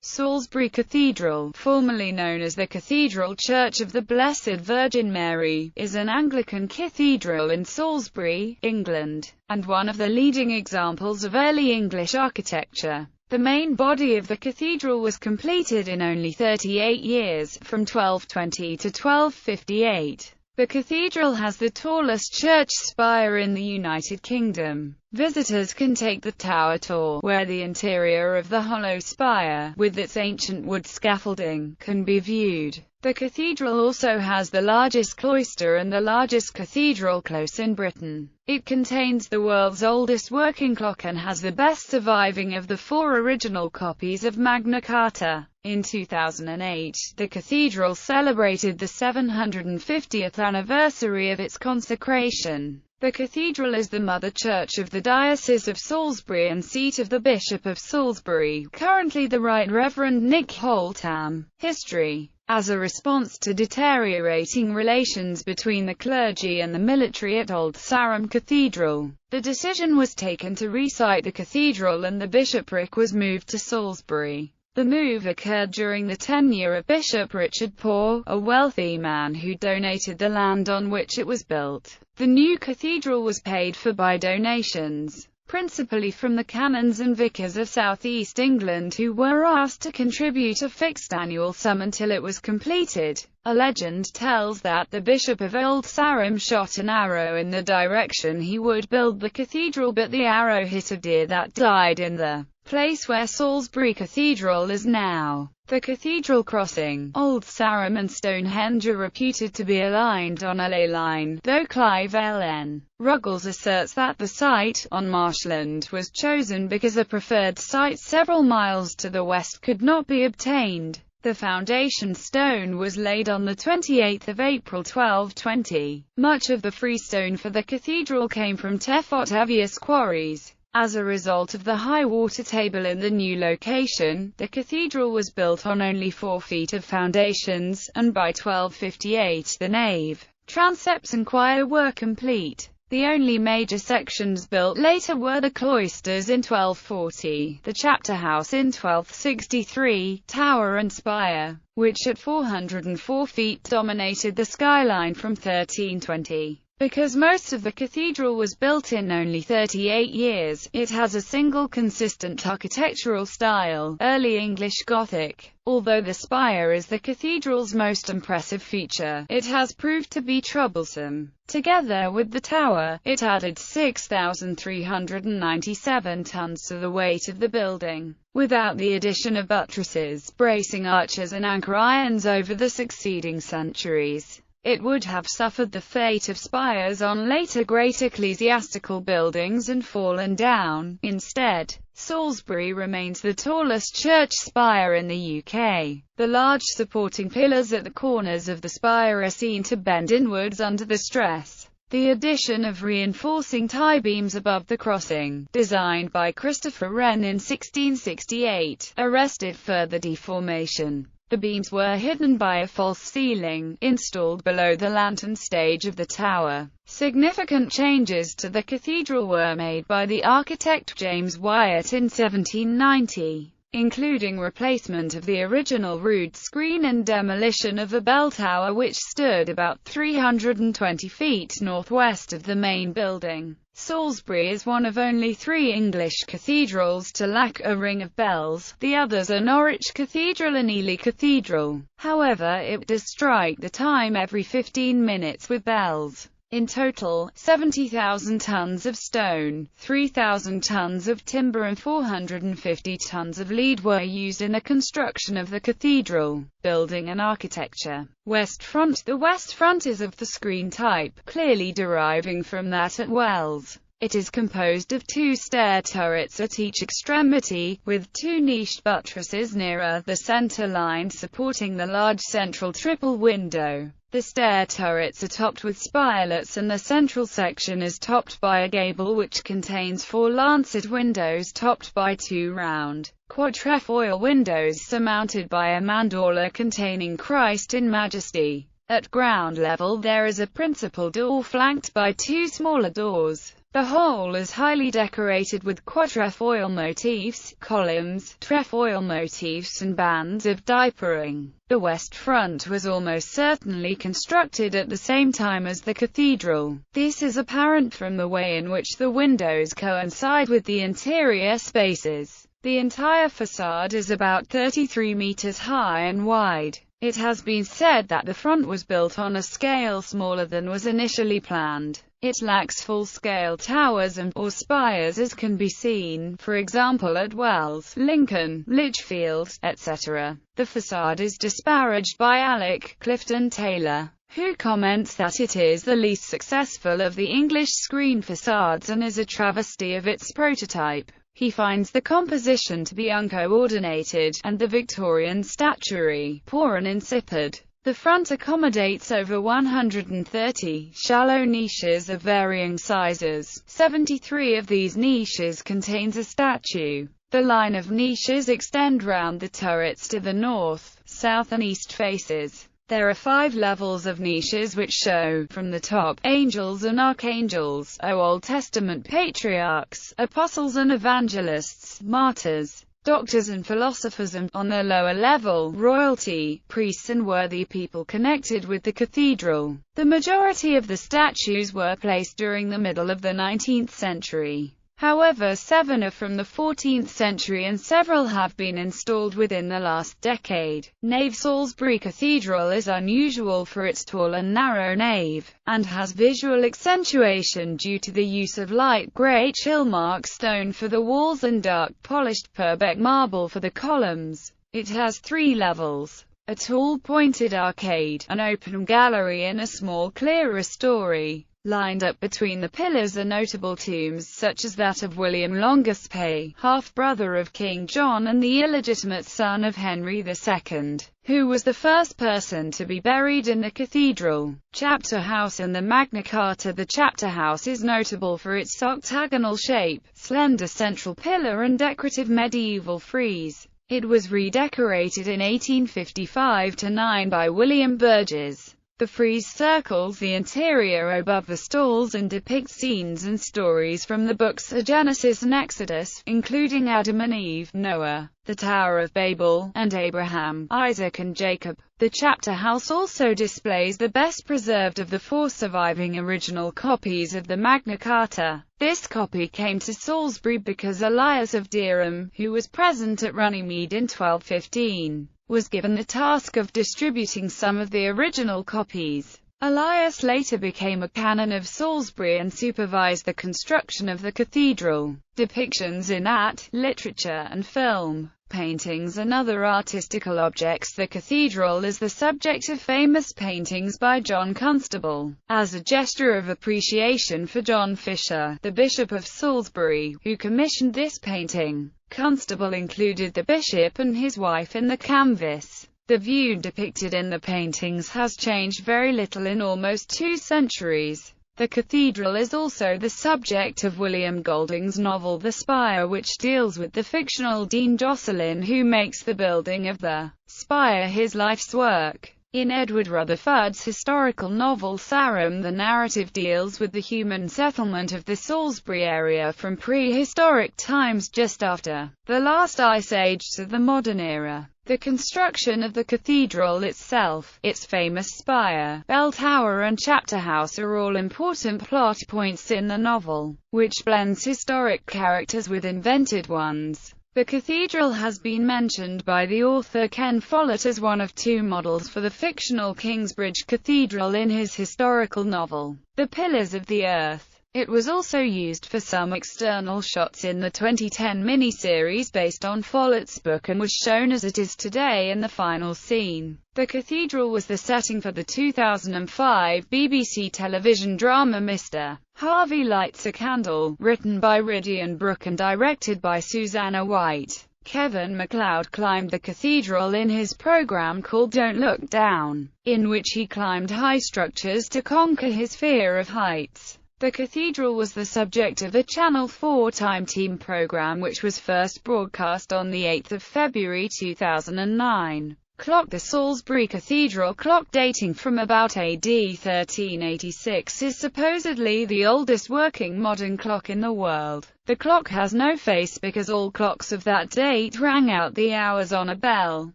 Salisbury Cathedral, formerly known as the Cathedral Church of the Blessed Virgin Mary, is an Anglican cathedral in Salisbury, England, and one of the leading examples of early English architecture. The main body of the cathedral was completed in only 38 years, from 1220 to 1258. The cathedral has the tallest church spire in the United Kingdom. Visitors can take the tower tour, where the interior of the hollow spire, with its ancient wood scaffolding, can be viewed. The cathedral also has the largest cloister and the largest cathedral close in Britain. It contains the world's oldest working clock and has the best surviving of the 4 original copies of Magna Carta. In 2008, the cathedral celebrated the 750th anniversary of its consecration. The cathedral is the mother church of the Diocese of Salisbury and seat of the Bishop of Salisbury, currently the Right Reverend Nick Holtam. History. As a response to deteriorating relations between the clergy and the military at Old Sarum Cathedral, the decision was taken to resite the cathedral and the bishopric was moved to Salisbury. The move occurred during the tenure of Bishop Richard Poore, a wealthy man who donated the land on which it was built. The new cathedral was paid for by donations, principally from the canons and vicars of South East England, who were asked to contribute a fixed annual sum until it was completed. A legend tells that the Bishop of Old Sarum shot an arrow in the direction he would build the cathedral, but the arrow hit a deer that died in the place where Salisbury Cathedral is now. The cathedral crossing, Old Sarum and Stonehenge, are reputed to be aligned on a ley line, though Clive L.N. Ruggles asserts that the site, on marshland, was chosen because a preferred site several miles to the west could not be obtained. The foundation stone was laid on 28 April 1220. Much of the freestone for the cathedral came from Tefot Avius quarries. As a result of the high water table in the new location, the cathedral was built on only 4 feet of foundations, and by 1258 the nave, transepts and choir were complete. The only major sections built later were the cloisters in 1240, the chapter house in 1263, tower and spire, which at 404 feet dominated the skyline from 1320. Because most of the cathedral was built in only 38 years, it has a single consistent architectural style, Early English Gothic. Although the spire is the cathedral's most impressive feature, it has proved to be troublesome. Together with the tower, it added 6,397 tons to the weight of the building. Without the addition of buttresses, bracing arches and anchor irons over the succeeding centuries, it would have suffered the fate of spires on later great ecclesiastical buildings and fallen down. Instead, Salisbury remains the tallest church spire in the UK. The large supporting pillars at the corners of the spire are seen to bend inwards under the stress. The addition of reinforcing tie beams above the crossing, designed by Christopher Wren in 1668, arrested further deformation. The beams were hidden by a false ceiling, installed below the lantern stage of the tower. Significant changes to the cathedral were made by the architect James Wyatt in 1790, including replacement of the original rood screen and demolition of a bell tower which stood about 320 feet northwest of the main building. Salisbury is one of only 3 English cathedrals to lack a ring of bells. The others are Norwich Cathedral and Ely Cathedral. However, it does strike the time every 15 minutes with bells. In total, 70,000 tons of stone, 3,000 tons of timber and 450 tons of lead were used in the construction of the cathedral. Building and architecture. West front. The west front is of the screen type, clearly deriving from that at Wells. It is composed of 2 stair turrets at each extremity, with 2 niched buttresses nearer the center line supporting the large central triple window. The stair turrets are topped with spirelets and the central section is topped by a gable which contains 4 lancet windows topped by 2 round, quatrefoil windows surmounted by a mandorla containing Christ in Majesty. At ground level there is a principal door flanked by 2 smaller doors. The whole is highly decorated with quatrefoil motifs, columns, trefoil motifs and bands of diapering. The west front was almost certainly constructed at the same time as the cathedral. This is apparent from the way in which the windows coincide with the interior spaces. The entire facade is about 33 meters high and wide. It has been said that the front was built on a scale smaller than was initially planned. It lacks full-scale towers or spires as can be seen, for example at Wells, Lincoln, Lichfield, etc. The facade is disparaged by Alec Clifton Taylor, who comments that it is the least successful of the English screen facades and is a travesty of its prototype. He finds the composition to be uncoordinated, and the Victorian statuary poor and insipid. The front accommodates over 130 shallow niches of varying sizes. 73 of these niches contains a statue. The line of niches extend round the turrets to the north, south and east faces. There are 5 levels of niches which show, from the top, angels and archangels, Old Testament patriarchs, apostles and evangelists, martyrs, doctors and philosophers, and, on the lower level, royalty, priests and worthy people connected with the cathedral. The majority of the statues were placed during the middle of the 19th century. However, 7 are from the 14th century and several have been installed within the last decade. Nave Salisbury Cathedral is unusual for its tall and narrow nave, and has visual accentuation due to the use of light grey Chilmark stone for the walls and dark polished Purbeck marble for the columns. It has 3 levels, a tall pointed arcade, an open gallery and a small clearer story. Lined up between the pillars are notable tombs such as that of William Longespay, half-brother of King John and the illegitimate son of Henry II, who was the first person to be buried in the cathedral. Chapter House and the Magna Carta. The Chapter House is notable for its octagonal shape, slender central pillar and decorative medieval frieze. It was redecorated in 1855-9 by William Burgess. The frieze circles the interior above the stalls and depicts scenes and stories from the books of Genesis and Exodus, including Adam and Eve, Noah, the Tower of Babel, and Abraham, Isaac and Jacob. The Chapter House also displays the best preserved of the 4 surviving original copies of the Magna Carta. This copy came to Salisbury because Elias of Dereham, who was present at Runnymede in 1215, was given the task of distributing some of the original copies. Elias later became a canon of Salisbury and supervised the construction of the cathedral. Depictions in art, literature and film, paintings and other artistical objects. The cathedral is the subject of famous paintings by John Constable. As a gesture of appreciation for John Fisher, the Bishop of Salisbury, who commissioned this painting, Constable included the bishop and his wife in the canvas. The view depicted in the paintings has changed very little in almost 2 centuries. The cathedral is also the subject of William Golding's novel The Spire, which deals with the fictional Dean Jocelyn, who makes the building of the spire his life's work. In Edward Rutherford's historical novel Sarum, the narrative deals with the human settlement of the Salisbury area from prehistoric times just after the last ice age to the modern era. The construction of the cathedral itself, its famous spire, bell tower and chapter house are all important plot points in the novel, which blends historic characters with invented ones. The cathedral has been mentioned by the author Ken Follett as one of 2 models for the fictional Kingsbridge Cathedral in his historical novel, The Pillars of the Earth. It was also used for some external shots in the 2010 miniseries based on Follett's book and was shown as it is today in the final scene. The cathedral was the setting for the 2005 BBC television drama Mr. Harvey Lights a Candle, written by Ridian Brooke and directed by Susanna White. Kevin MacLeod climbed the cathedral in his program called Don't Look Down, in which he climbed high structures to conquer his fear of heights. The cathedral was the subject of a Channel 4 Time Team program which was first broadcast on 8 February 2009. clock. The Salisbury Cathedral clock, dating from about AD 1386, is supposedly the oldest working modern clock in the world. The clock has no face because all clocks of that date rang out the hours on a bell.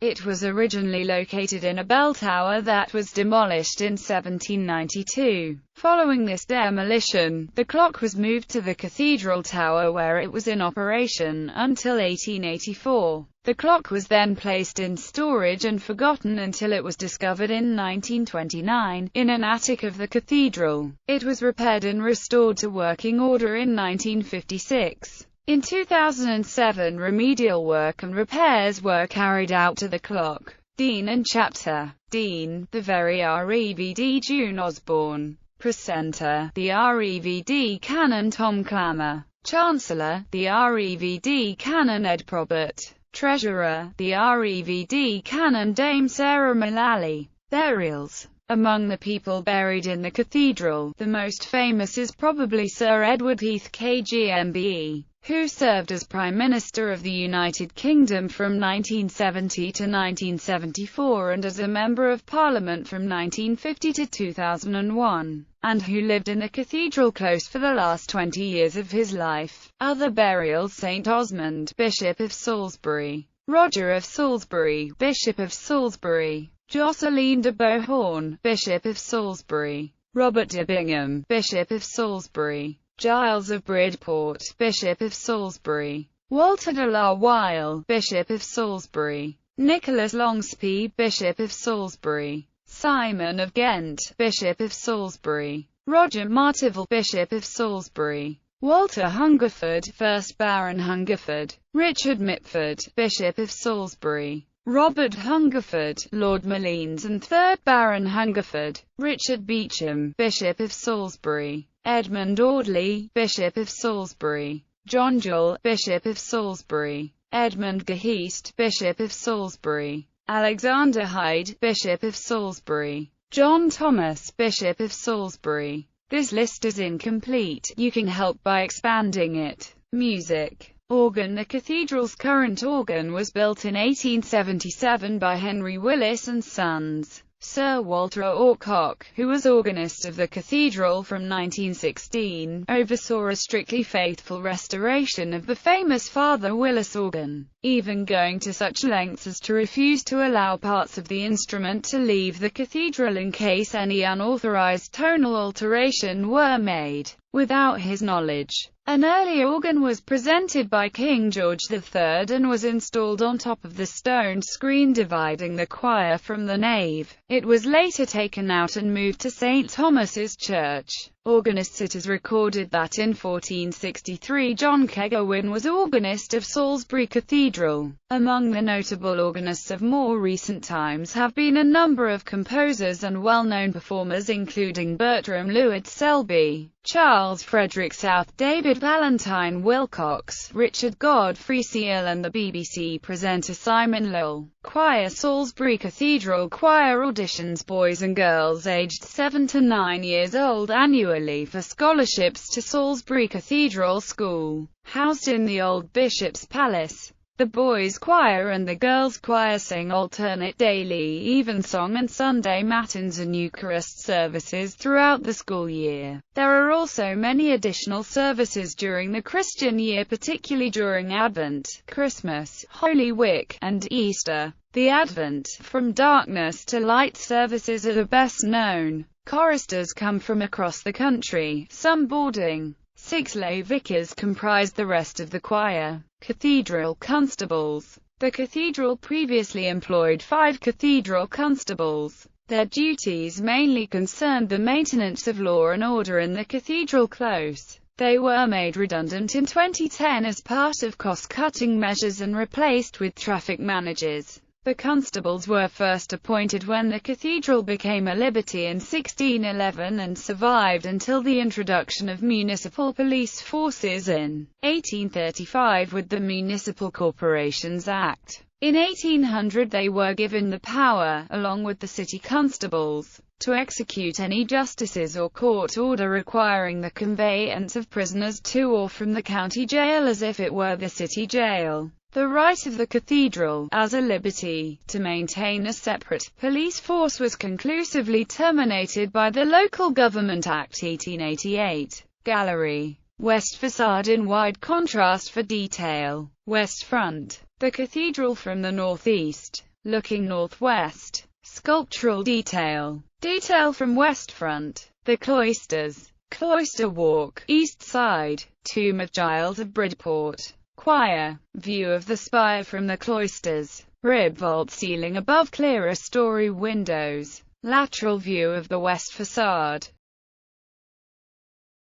It was originally located in a bell tower that was demolished in 1792. Following this demolition, the clock was moved to the cathedral tower where it was in operation until 1884. The clock was then placed in storage and forgotten until it was discovered in 1929, in an attic of the cathedral. It was repaired and restored to working order in 1956. In 2007, remedial work and repairs were carried out to the clock. Dean and Chapter. Dean, the very REVD June Osborne. Presenter, the REVD Canon Tom Clammer. Chancellor, the REVD Canon Ed Probert. Treasurer, the REVD Canon Dame Sarah Mullally. Burials. Among the people buried in the cathedral, the most famous is probably Sir Edward Heath KGMBE, who served as Prime Minister of the United Kingdom from 1970 to 1974 and as a Member of Parliament from 1950 to 2001, and who lived in the cathedral close for the last 20 years of his life. Other burials: St. Osmond, Bishop of Salisbury; Roger of Salisbury, Bishop of Salisbury; Jocelyn de Beauhorn, Bishop of Salisbury; Robert de Bingham, Bishop of Salisbury; Giles of Bridport, Bishop of Salisbury; Walter de la Weil, Bishop of Salisbury; Nicholas Longspee, Bishop of Salisbury; Simon of Ghent, Bishop of Salisbury; Roger Martival, Bishop of Salisbury; Walter Hungerford, 1st Baron Hungerford; Richard Mitford, Bishop of Salisbury; Robert Hungerford, Lord Malines and 3rd Baron Hungerford; Richard Beauchamp, Bishop of Salisbury; Edmund Audley, Bishop of Salisbury; John Jewell, Bishop of Salisbury; Edmund Geheist, Bishop of Salisbury; Alexander Hyde, Bishop of Salisbury; John Thomas, Bishop of Salisbury. This list is incomplete. You can help by expanding it. Music. Organ. The cathedral's current organ was built in 1877 by Henry Willis and Sons. Sir Walter Orcock, who was organist of the cathedral from 1916, oversaw a strictly faithful restoration of the famous Father Willis organ, even going to such lengths as to refuse to allow parts of the instrument to leave the cathedral in case any unauthorized tonal alteration were made without his knowledge. An early organ was presented by King George III and was installed on top of the stone screen dividing the choir from the nave. It was later taken out and moved to St. Thomas's Church. Organists. It is recorded that in 1463 John Kegerwin was organist of Salisbury Cathedral. Among the notable organists of more recent times have been a number of composers and well-known performers including Bertram Llewellyn Selby, Charles Frederick South, David Valentine Wilcox, Richard Godfrey Seal and the BBC presenter Simon Lowell. Choir. Salisbury Cathedral Choir auditions boys and girls aged 7 to 9 years old annually for scholarships to Salisbury Cathedral School, housed in the old Bishop's Palace. The boys' choir and the girls' choir sing alternate daily evensong and Sunday matins and Eucharist services throughout the school year. There are also many additional services during the Christian year, particularly during Advent, Christmas, Holy Week, and Easter. The Advent, From Darkness to Light services are the best known. Choristers come from across the country, some boarding. 6 lay vicars comprised the rest of the choir. Cathedral constables. The cathedral previously employed 5 cathedral constables. Their duties mainly concerned the maintenance of law and order in the cathedral close. They were made redundant in 2010 as part of cost-cutting measures and replaced with traffic managers. The constables were first appointed when the cathedral became a liberty in 1611 and survived until the introduction of municipal police forces in 1835 with the Municipal Corporations Act. In 1800 they were given the power, along with the city constables, to execute any justices or court order requiring the conveyance of prisoners to or from the county jail as if it were the city jail. The right of the cathedral, as a liberty, to maintain a separate police force was conclusively terminated by the Local Government Act 1888. Gallery. West facade in wide contrast for detail. West front. The cathedral from the northeast, looking northwest. Sculptural detail. Detail from west front. The cloisters. Cloister walk. East side. Tomb of Giles of Bridport. Choir. View of the spire from the cloisters. Rib vault ceiling above clerestory windows. Lateral view of the west facade.